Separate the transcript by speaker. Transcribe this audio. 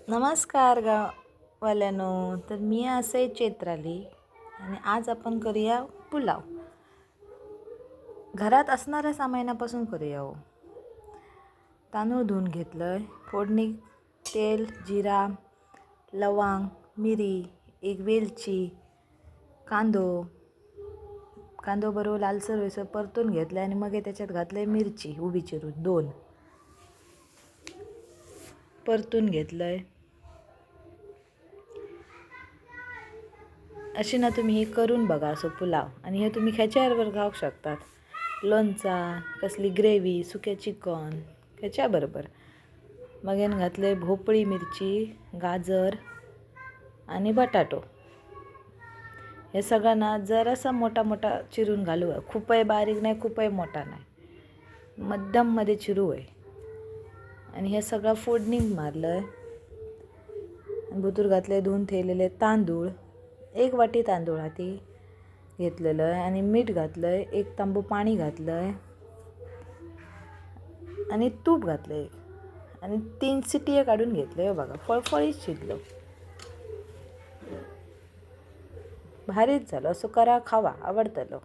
Speaker 1: नमस्कार गाववाल्यानो. तर मी असे चैत्राली आणि आज आपण करूया पुलाव. घरात असणाऱ्या सामानापासून करूया हो. तांदूळ धुवून घेतलं, फोडणी तेल, जिरा, लवंग, मिरी, एक वेलची, कांदो बरोबर लालसर वेसर परतून घेतलं आणि मग त्याच्यात घातलं मिरची उभी चिरून 2 परतून घेतलं. अशी ना तुम्ही हे करून बघा असं पुलाव. आणि हे तुम्ही ख्याच्याबरोबर खाऊ शकतात. लोणचा, कसली ग्रेव्ही, सुक्या चिकन ह्याच्याबरोबर. मग यानं घातले भोपळी मिरची, गाजर आणि बटाटो. हे सगळ्यांना जरासा मोठा मोठा चिरून घालू. खूपही बारीक नाही, खूपही मोठा नाही, मध्यममध्ये चिरू आहे. आणि हे सगळं फोडणी मारलं. भुतूर घातले धुवून ठेवलेले तांदूळ, 1 वाटी तांदूळ हाती घेतलेलं आहे आणि मीठ घातलं आहे, 1 तांबू पाणी घातलं आहे आणि तूप घातलं आहे आणि 3 शिट्टी काढून घेतलं आहे. बघा फळफळीत शिजलं, भारीच झालं. असं करा, खावा, आवडतं.